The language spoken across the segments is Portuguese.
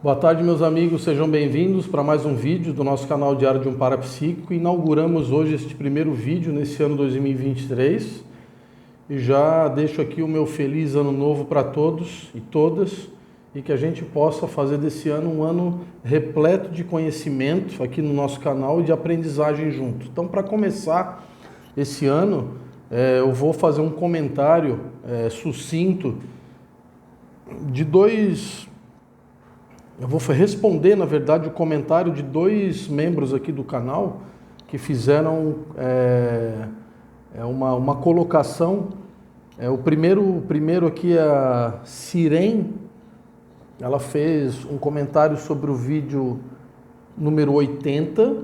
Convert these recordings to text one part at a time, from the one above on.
Boa tarde, meus amigos, sejam bem-vindos para mais um vídeo do nosso canal Diário de um Parapsíquico. Inauguramos hoje este primeiro vídeo nesse ano 2023 e já deixo aqui o meu feliz ano novo para todos e todas e que a gente possa fazer desse ano um ano repleto de conhecimento aqui no nosso canal e de aprendizagem junto. Então, para começar esse ano, eu vou fazer um comentário sucinto de Eu vou responder, na verdade, o comentário de dois membros aqui do canal que fizeram uma colocação. O primeiro aqui é a Siren. Ela fez um comentário sobre o vídeo número 80,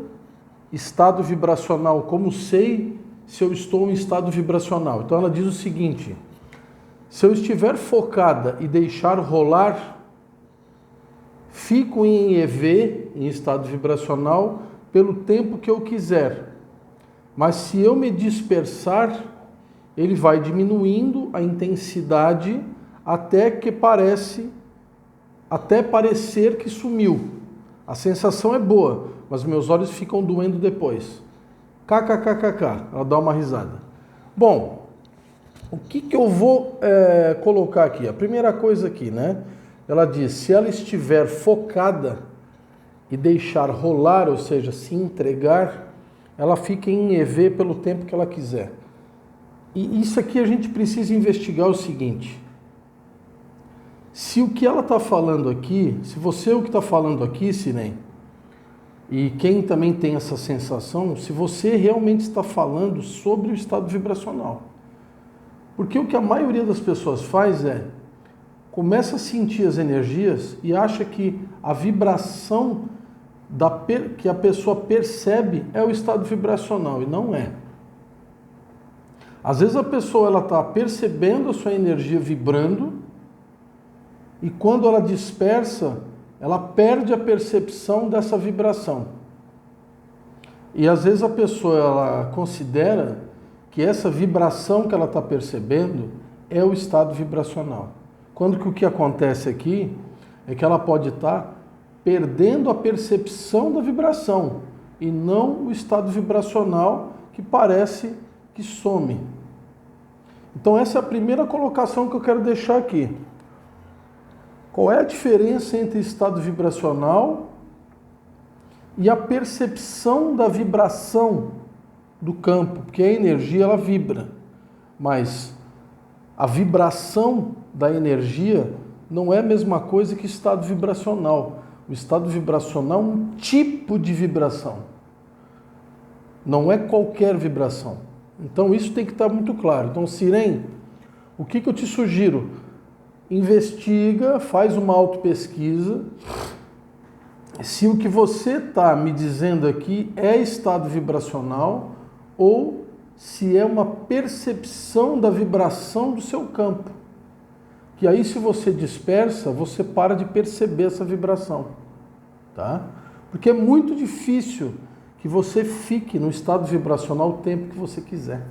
estado vibracional, como sei se eu estou em estado vibracional. Então ela diz o seguinte: se eu estiver focada e deixar rolar, fico em EV, em estado vibracional, pelo tempo que eu quiser. Mas se eu me dispersar, ele vai diminuindo a intensidade até parecer que sumiu. A sensação é boa, mas meus olhos ficam doendo depois. KKKKK, ela dá uma risada. Bom, o que eu vou colocar aqui? A primeira coisa aqui, né? Ela diz, se ela estiver focada e deixar rolar, ou seja, se entregar, ela fica em EV pelo tempo que ela quiser. E isso aqui a gente precisa investigar o seguinte: se o que ela está falando aqui, se você é o que está falando aqui, Sinem, e quem também tem essa sensação, se você realmente está falando sobre o estado vibracional. Porque o que a maioria das pessoas faz começa a sentir as energias e acha que a vibração que a pessoa percebe é o estado vibracional, e não é. Às vezes a pessoa está percebendo a sua energia vibrando e quando ela dispersa, ela perde a percepção dessa vibração. E às vezes a pessoa ela considera que essa vibração que ela está percebendo é o estado vibracional. Quando que o que acontece aqui é que ela pode estar perdendo a percepção da vibração e não o estado vibracional que parece que some. Então essa é a primeira colocação que eu quero deixar aqui. Qual é a diferença entre estado vibracional e a percepção da vibração do campo? Porque a energia ela vibra, mas a vibração da energia não é a mesma coisa que estado vibracional. O estado vibracional é um tipo de vibração. Não é qualquer vibração. Então isso tem que estar muito claro. Então, Siren, o que eu te sugiro? Investiga, faz uma autopesquisa. Se o que você está me dizendo aqui é estado vibracional ou se é uma percepção da vibração do seu campo. Que aí, se você dispersa, você para de perceber essa vibração, tá? Porque é muito difícil que você fique no estado vibracional o tempo que você quiser,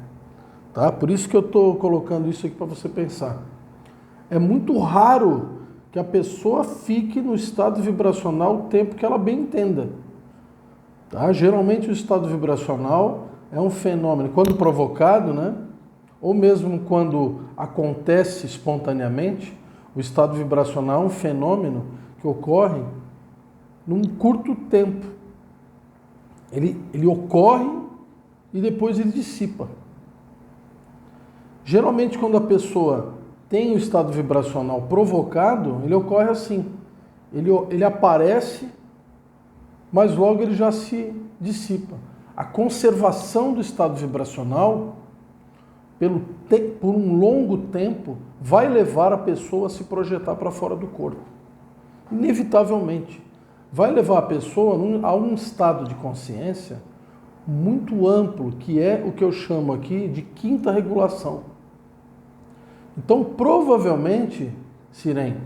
tá? Por isso que eu estou colocando isso aqui para você pensar. É muito raro que a pessoa fique no estado vibracional o tempo que ela bem entenda, tá? Geralmente o estado vibracional é um fenômeno, quando provocado, né? Ou mesmo quando acontece espontaneamente, o estado vibracional é um fenômeno que ocorre num curto tempo. Ele ocorre e depois ele dissipa. Geralmente, quando a pessoa tem o estado vibracional provocado, ele ocorre assim. Ele aparece, mas logo ele já se dissipa. A conservação do estado vibracional, por um longo tempo, vai levar a pessoa a se projetar para fora do corpo. Inevitavelmente. Vai levar a pessoa a um estado de consciência muito amplo, que é o que eu chamo aqui de quinta regulação. Então, provavelmente, Siren,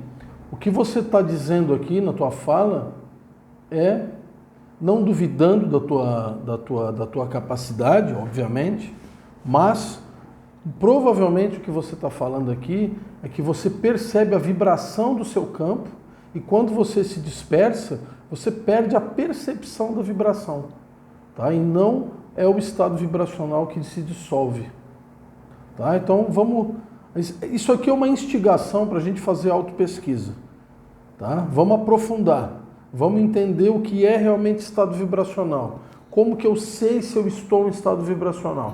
o que você está dizendo aqui na tua fala é, não duvidando da tua capacidade, obviamente, mas provavelmente o que você está falando aqui é que você percebe a vibração do seu campo E quando você se dispersa, você perde a percepção da vibração, tá? E não é o estado vibracional que se dissolve, tá? Então vamos... Isso aqui é uma instigação para a gente fazer autopesquisa, tá? Vamos aprofundar, vamos entender o que é realmente estado vibracional. Como que eu sei se eu estou em estado vibracional?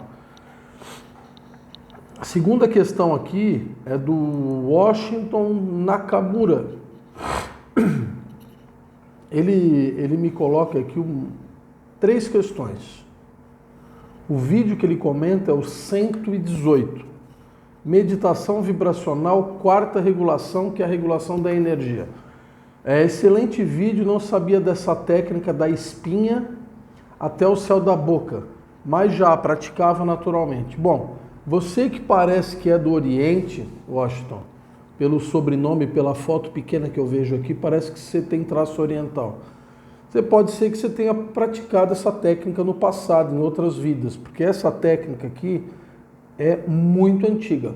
A segunda questão aqui é do Washington Nakamura. Ele me coloca aqui 3 questões. O vídeo que ele comenta é o 118. Meditação vibracional, 4ª regulação, que é a regulação da energia. É excelente vídeo, não sabia dessa técnica da espinha até o céu da boca, mas já praticava naturalmente. Bom, você que parece que é do Oriente, Washington, pelo sobrenome, pela foto pequena que eu vejo aqui, parece que você tem traço oriental. Pode ser que você tenha praticado essa técnica no passado, em outras vidas, porque essa técnica aqui é muito antiga.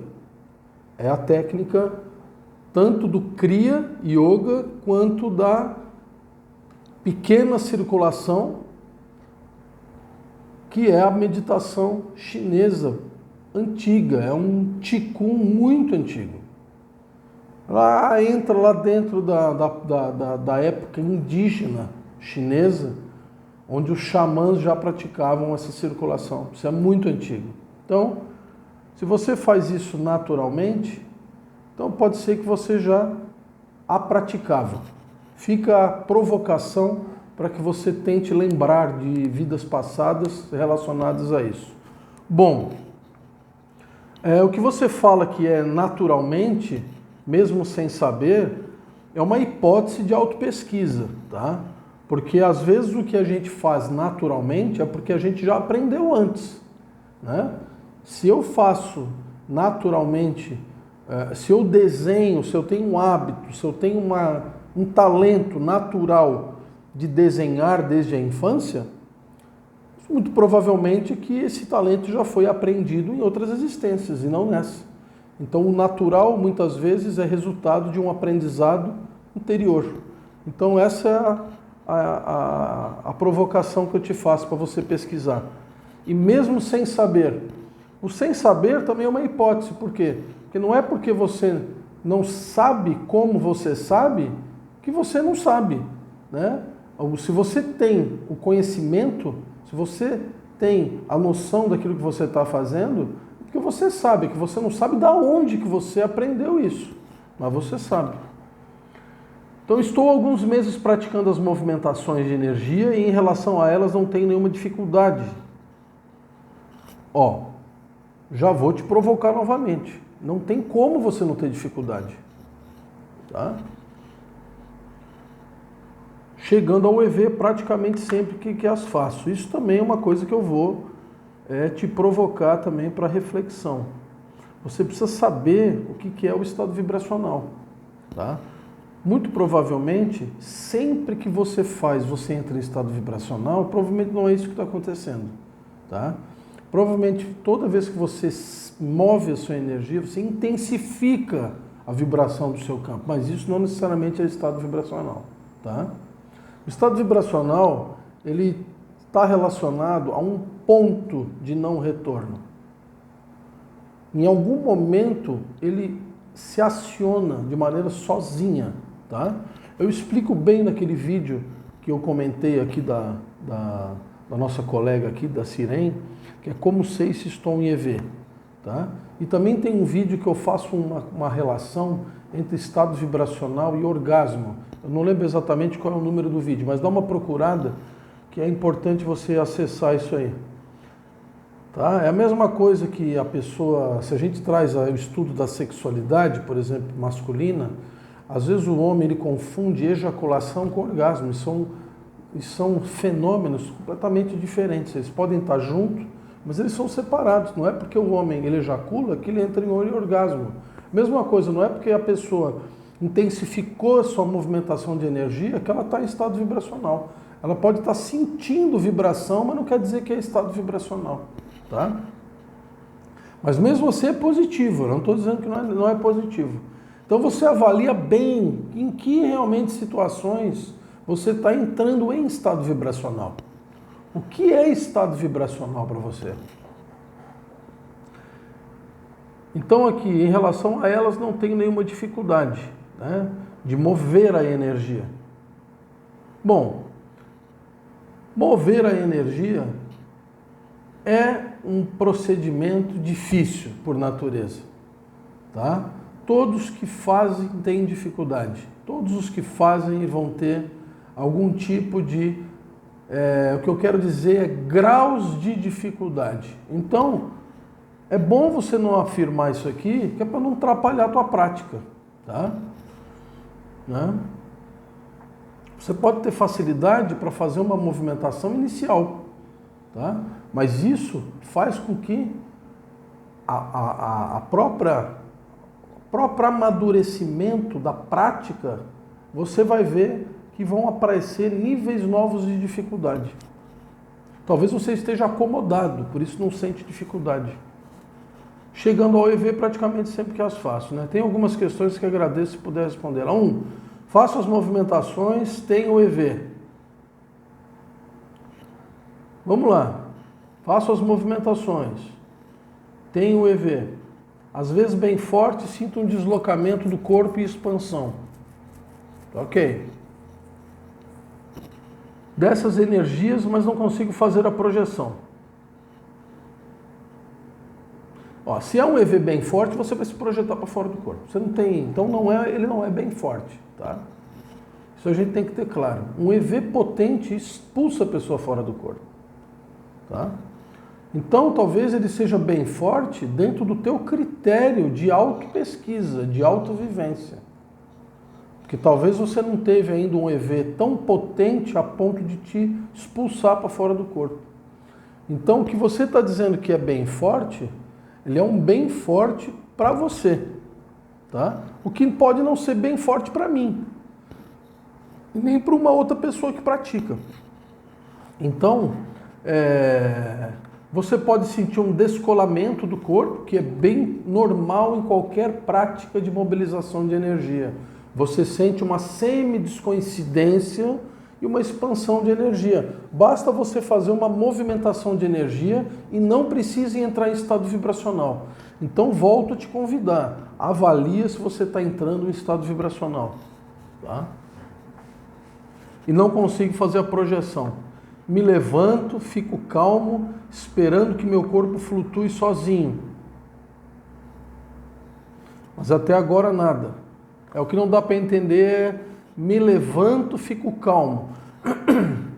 É a técnica tanto do Kriya Yoga quanto da pequena circulação, que é a meditação chinesa antiga, é um Qigong muito antigo. Entra lá dentro da época indígena chinesa, onde os xamãs já praticavam essa circulação. Isso é muito antigo. Então, se você faz isso naturalmente, então pode ser que você já a praticava. Fica a provocação para que você tente lembrar de vidas passadas relacionadas a isso. Bom, o que você fala que é naturalmente, mesmo sem saber, é uma hipótese de autopesquisa, tá? Porque às vezes o que a gente faz naturalmente é porque a gente já aprendeu antes, né? Se eu faço naturalmente, se eu desenho, se eu tenho um hábito, se eu tenho um talento natural de desenhar desde a infância, muito provavelmente que esse talento já foi aprendido em outras existências e não nessa. Então o natural muitas vezes é resultado de um aprendizado anterior. Então essa é a provocação que eu te faço para você pesquisar. E mesmo sem saber, o sem saber também é uma hipótese. Por quê? Porque não é porque você não sabe como você sabe que você não sabe, né? Se você tem o conhecimento, se você tem a noção daquilo que você está fazendo, é porque você sabe, que você não sabe de onde que você aprendeu isso, mas você sabe. Então estou há alguns meses praticando as movimentações de energia e em relação a elas não tenho nenhuma dificuldade. Já vou te provocar novamente. Não tem como você não ter dificuldade, tá? Chegando ao EV praticamente sempre que as faço. Isso também é uma coisa que eu vou te provocar também para reflexão. Você precisa saber o que é o estado vibracional, tá? Muito provavelmente, sempre que você entra em estado vibracional, provavelmente não é isso que está acontecendo, tá? Provavelmente toda vez que você move a sua energia, você intensifica a vibração do seu campo, mas isso não necessariamente é estado vibracional, tá? O estado vibracional, ele está relacionado a um ponto de não retorno. Em algum momento, ele se aciona de maneira sozinha, tá? Eu explico bem naquele vídeo que eu comentei aqui da nossa colega aqui, da Siren, que é como sei se estou em EV, tá? E também tem um vídeo que eu faço uma relação entre estado vibracional e orgasmo. Eu não lembro exatamente qual é o número do vídeo, mas dá uma procurada que é importante você acessar isso aí. Tá? É a mesma coisa que a pessoa, se a gente traz o estudo da sexualidade, por exemplo, masculina, às vezes o homem ele confunde ejaculação com orgasmo. E são fenômenos completamente diferentes. Eles podem estar juntos, mas eles são separados. Não é porque o homem ele ejacula que ele entra em orgasmo. Mesma coisa, não é porque a pessoa intensificou a sua movimentação de energia que ela está em estado vibracional. Ela pode estar sentindo vibração, mas não quer dizer que é estado vibracional, tá? Mas mesmo assim é positivo, eu não estou dizendo que não é positivo. Então você avalia bem em que realmente situações você está entrando em estado vibracional. O que é estado vibracional para você? Então aqui, em relação a elas, não tem nenhuma dificuldade, né, de mover a energia. Bom, mover a energia é um procedimento difícil por natureza, tá? Todos que fazem têm dificuldade. Todos os que fazem vão ter algum tipo de, o que eu quero dizer é graus de dificuldade. Então, é bom você não afirmar isso aqui, que é para não atrapalhar a tua prática, tá? Né? Você pode ter facilidade para fazer uma movimentação inicial, tá? Mas isso faz com que a próprio amadurecimento da prática, você vai ver que vão aparecer níveis novos de dificuldade. Talvez você esteja acomodado, por isso não sente dificuldade. Chegando ao EV praticamente sempre que as faço, né? Tem algumas questões que agradeço se puder responder. Faço as movimentações, tenho o EV. Vamos lá. Faço as movimentações, tenho o EV. Às vezes bem forte, sinto um deslocamento do corpo e expansão. Ok. Dessas energias, mas não consigo fazer a projeção. Ó, se é um EV bem forte, você vai se projetar para fora do corpo. Você não tem, então ele não é bem forte, tá? Isso a gente tem que ter claro. Um EV potente expulsa a pessoa fora do corpo, tá? Então, talvez ele seja bem forte dentro do teu critério de autopesquisa, de autovivência. Porque talvez você não teve ainda um EV tão potente a ponto de te expulsar para fora do corpo. Então, o que você está dizendo que é bem forte, ele é um bem forte para você, tá? O que pode não ser bem forte para mim, e nem para uma outra pessoa que pratica. Então, você pode sentir um descolamento do corpo, que é bem normal em qualquer prática de mobilização de energia. Você sente uma semi-descoincidência e uma expansão de energia. Basta você fazer uma movimentação de energia e não precisa entrar em estado vibracional. Então, volto a te convidar. Avalia se você está entrando em estado vibracional, tá? E não consigo fazer a projeção. Me levanto, fico calmo, esperando que meu corpo flutue sozinho. Mas até agora nada. O que não dá para entender é, me levanto, fico calmo.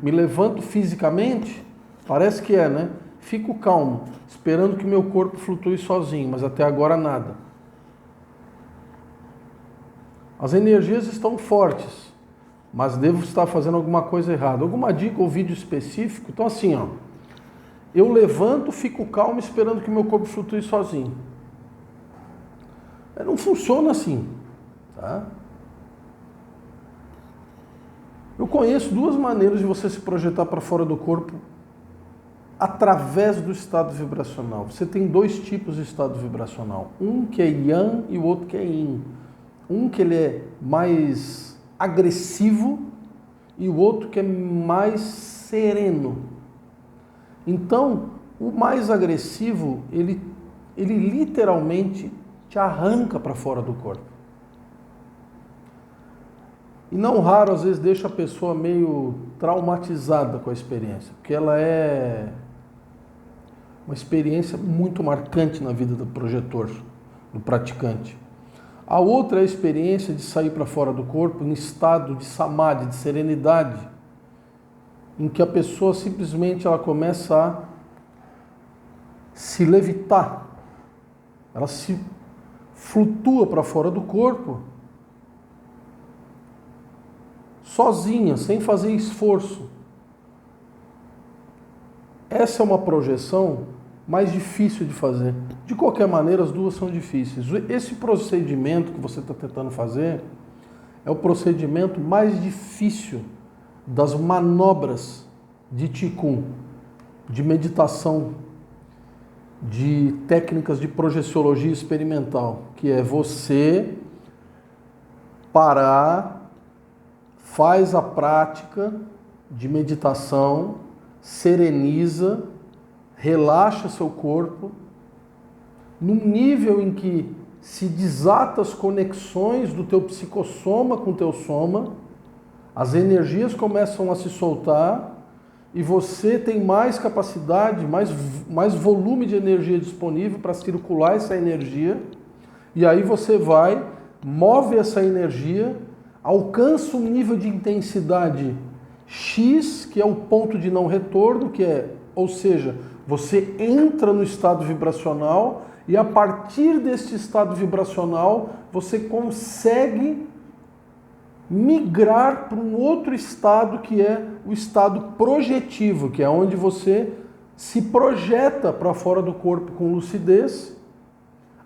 Me levanto fisicamente? Parece que é, né? Fico calmo, esperando que meu corpo flutue sozinho, mas até agora nada. As energias estão fortes, mas devo estar fazendo alguma coisa errada. Alguma dica ou vídeo específico? Então assim, ó, eu levanto, fico calmo, esperando que meu corpo flutue sozinho. Não funciona assim, tá? Eu conheço duas maneiras de você se projetar para fora do corpo através do estado vibracional. Você tem dois tipos de estado vibracional. Um que é Yang e o outro que é Yin. Um que ele é mais agressivo e o outro que é mais sereno. Então, o mais agressivo, ele literalmente te arranca para fora do corpo. E não raro, às vezes, deixa a pessoa meio traumatizada com a experiência, porque ela é uma experiência muito marcante na vida do projetor, do praticante. A outra é a experiência de sair para fora do corpo em estado de samadhi, de serenidade, em que a pessoa simplesmente ela começa a se levitar, ela se flutua para fora do corpo, sozinha, sem fazer esforço. Essa é uma projeção mais difícil de fazer. De qualquer maneira, as duas são difíceis. Esse procedimento que você está tentando fazer é o procedimento mais difícil das manobras de Qigong, de meditação, de técnicas de projeciologia experimental, que é você parar, faz a prática de meditação, sereniza, relaxa seu corpo, num nível em que se desata as conexões do teu psicossoma com o teu soma, as energias começam a se soltar e você tem mais capacidade, mais volume de energia disponível para circular essa energia, e aí você vai, move essa energia, alcança um nível de intensidade X, que é o ponto de não retorno, ou seja, você entra no estado vibracional e a partir desse estado vibracional você consegue migrar para um outro estado que é o estado projetivo, que é onde você se projeta para fora do corpo com lucidez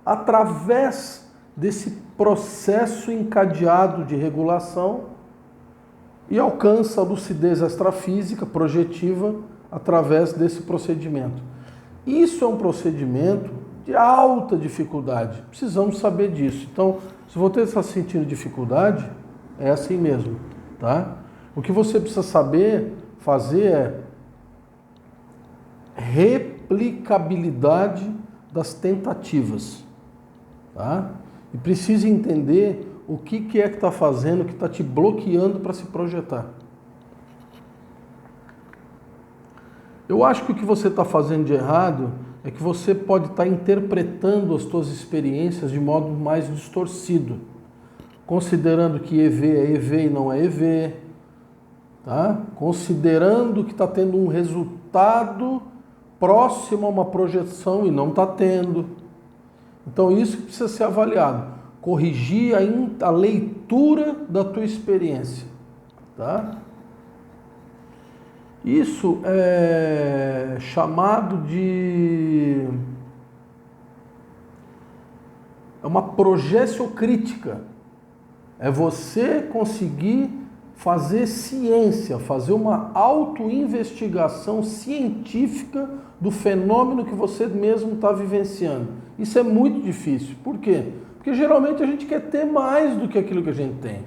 através desse processo encadeado de regulação e alcança a lucidez extrafísica projetiva através desse procedimento. Isso é um procedimento de alta dificuldade, precisamos saber disso. Então, se você está sentindo dificuldade, é assim mesmo, tá? O que você precisa fazer é replicabilidade das tentativas, tá? E precisa entender o que é que está fazendo, que está te bloqueando para se projetar. Eu acho que o que você está fazendo de errado é que você pode estar interpretando as suas experiências de modo mais distorcido, considerando que EV é EV e não é EV, tá? Considerando que está tendo um resultado próximo a uma projeção e não está tendo. Então isso precisa ser avaliado, corrigir a leitura da tua experiência, tá? Isso é chamado de uma projeciocrítica. É você conseguir fazer ciência, fazer uma autoinvestigação científica do fenômeno que você mesmo está vivenciando. Isso é muito difícil. Por quê? Porque geralmente a gente quer ter mais do que aquilo que a gente tem.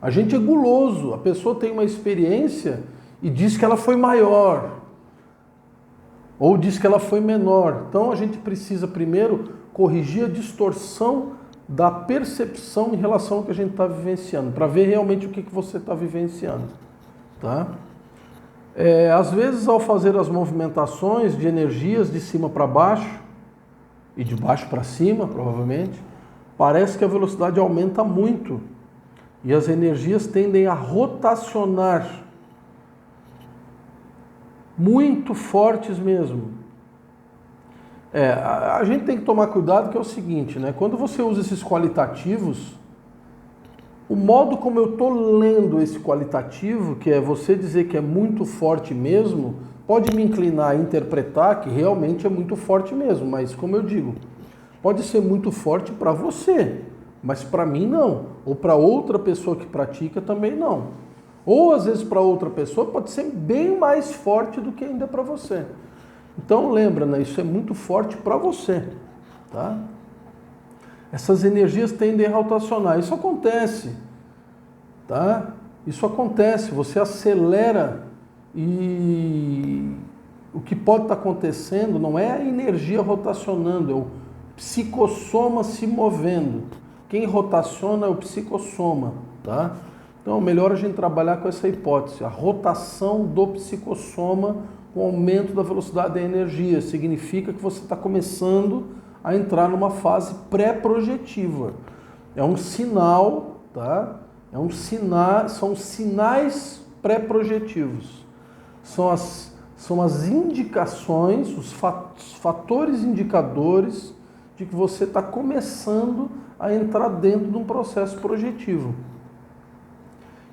A gente é guloso. A pessoa tem uma experiência e diz que ela foi maior. Ou diz que ela foi menor. Então a gente precisa primeiro corrigir a distorção da percepção em relação ao que a gente está vivenciando, para ver realmente o que você está vivenciando, tá? Às vezes, ao fazer as movimentações de energias de cima para baixo, e de baixo para cima, provavelmente, parece que a velocidade aumenta muito, e as energias tendem a rotacionar, muito fortes mesmo. A gente tem que tomar cuidado, que é o seguinte, né? Quando você usa esses qualitativos, o modo como eu estou lendo esse qualitativo, que é você dizer que é muito forte mesmo, pode me inclinar a interpretar que realmente é muito forte mesmo, mas como eu digo, pode ser muito forte para você, mas para mim não, ou para outra pessoa que pratica também não. Ou às vezes para outra pessoa pode ser bem mais forte do que ainda para você. Então lembra, né? Isso é muito forte para você, tá? Essas energias tendem a rotacionar. Isso acontece, tá? Isso acontece. Você acelera e o que pode estar acontecendo não é a energia rotacionando, é o psicossoma se movendo. Quem rotaciona é o psicossoma, tá? Então é melhor a gente trabalhar com essa hipótese, a rotação do psicossoma. O aumento da velocidade da energia significa que você está começando a entrar numa fase pré-projetiva. É um sinal, tá? São sinais pré-projetivos. São as indicações, os fatores indicadores de que você está começando a entrar dentro de um processo projetivo.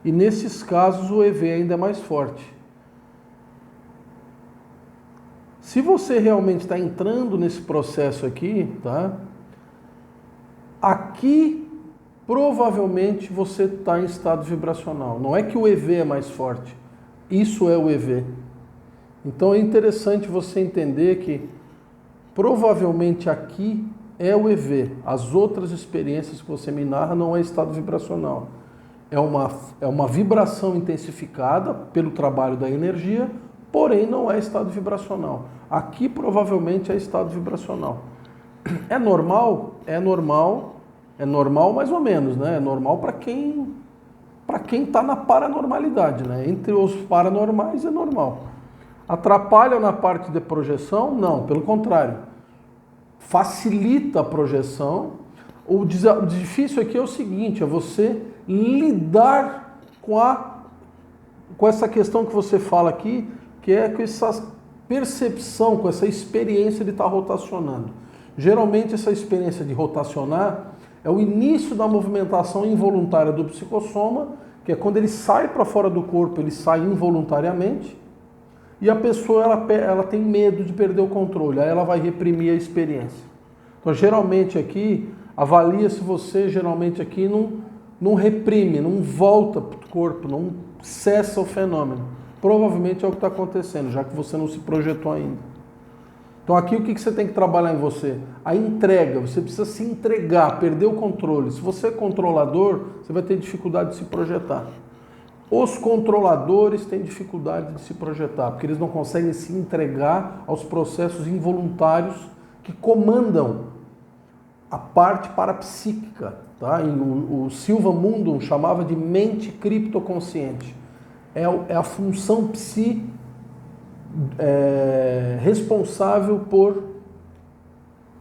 E nesses casos o EV ainda é mais forte. Se você realmente está entrando nesse processo aqui, tá? Aqui provavelmente você está em estado vibracional. Não é que o EV é mais forte, isso é o EV. Então é interessante você entender que provavelmente aqui é o EV. As outras experiências que você me narra não é estado vibracional. É uma vibração intensificada pelo trabalho da energia, porém não é estado vibracional. Aqui provavelmente é estado vibracional. É normal? É normal. É normal mais ou menos, né? É normal para quem está na paranormalidade, né? Entre os paranormais é normal. Atrapalha na parte de projeção? Não, pelo contrário. Facilita a projeção. O difícil aqui é o seguinte, é você lidar com essa questão que você fala aqui, que é com essa percepção, com essa experiência de estar rotacionando. Geralmente essa experiência de rotacionar é o início da movimentação involuntária do psicossoma, que é quando ele sai para fora do corpo, ele sai involuntariamente, e a pessoa ela tem medo de perder o controle, aí ela vai reprimir a experiência. Então geralmente aqui, avalia se você geralmente aqui não reprime, não volta para o corpo, não cessa o fenômeno. Provavelmente é o que está acontecendo, já que você não se projetou ainda. Então aqui o que você tem que trabalhar em você? A entrega, você precisa se entregar, perder o controle. Se você é controlador, você vai ter dificuldade de se projetar. Os controladores têm dificuldade de se projetar, porque eles não conseguem se entregar aos processos involuntários que comandam a parte parapsíquica. Tá? O Silva Mundum chamava de mente criptoconsciente. É a função psi responsável por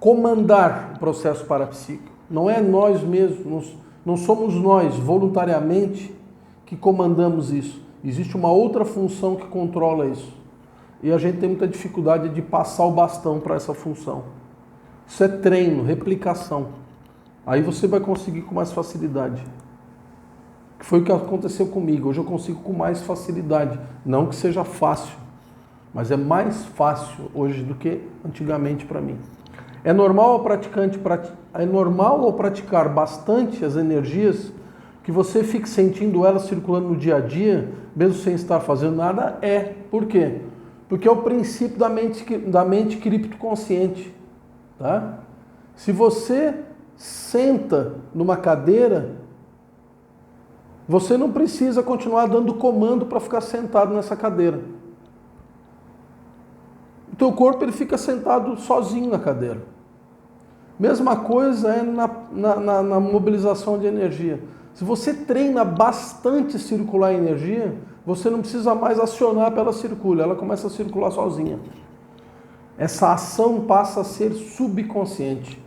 comandar o processo parapsíquico. Não é nós mesmos, não somos nós voluntariamente que comandamos isso. Existe uma outra função que controla isso. E a gente tem muita dificuldade de passar o bastão para essa função. Isso é treino, replicação. Aí você vai conseguir com mais facilidade. Que foi o que aconteceu comigo. Hoje eu consigo com mais facilidade. Não que seja fácil, mas é mais fácil hoje do que antigamente para mim. É normal ao praticar bastante as energias que você fique sentindo elas circulando no dia a dia, mesmo sem estar fazendo nada? É. Por quê? Porque é o princípio da mente criptoconsciente. Tá? Se você senta numa cadeira, você não precisa continuar dando comando para ficar sentado nessa cadeira. O teu corpo ele fica sentado sozinho na cadeira. Mesma coisa é na mobilização de energia. Se você treina bastante circular a energia, você não precisa mais acionar para ela circular, ela começa a circular sozinha. Essa ação passa a ser subconsciente.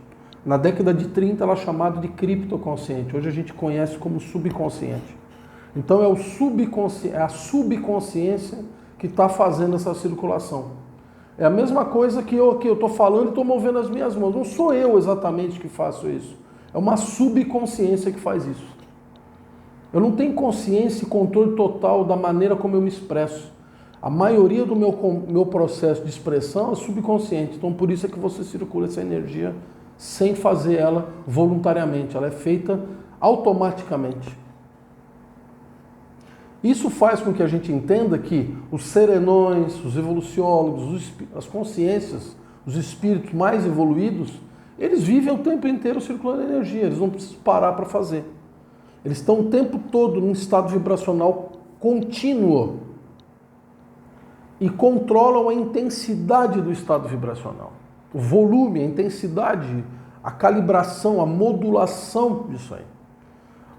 Na década de 30 ela é chamada de criptoconsciente, hoje a gente conhece como subconsciente. Então é a subconsciência que está fazendo essa circulação. É a mesma coisa que eu estou falando e estou movendo as minhas mãos. Não sou eu exatamente que faço isso. É uma subconsciência que faz isso. Eu não tenho consciência e controle total da maneira como eu me expresso. A maioria do meu processo de expressão é subconsciente. Então por isso é que você circula essa energia sem fazer ela voluntariamente. Ela é feita automaticamente. Isso faz com que a gente entenda que os serenões, os evoluciólogos, as consciências, os espíritos mais evoluídos, eles vivem o tempo inteiro circulando energia, eles não precisam parar para fazer. Eles estão o tempo todo num estado vibracional contínuo e controlam a intensidade do estado vibracional. O volume, a intensidade, a calibração, a modulação disso aí.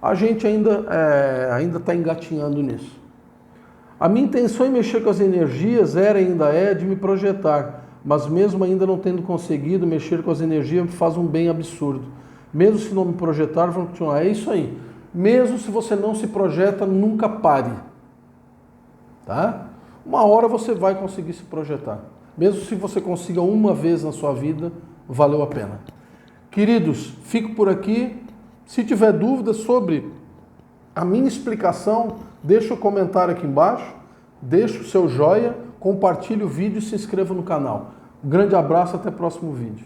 A gente ainda está engatinhando nisso. A minha intenção em mexer com as energias era e ainda é de me projetar, mas mesmo ainda não tendo conseguido mexer com as energias, faz um bem absurdo. Mesmo se não me projetar, vão continuar. É isso aí. Mesmo se você não se projeta, nunca pare. Tá? Uma hora você vai conseguir se projetar. Mesmo se você consiga uma vez na sua vida, valeu a pena. Queridos, fico por aqui. Se tiver dúvidas sobre a minha explicação, deixa o comentário aqui embaixo, deixa o seu joia, compartilhe o vídeo e se inscreva no canal. Um grande abraço, até o próximo vídeo.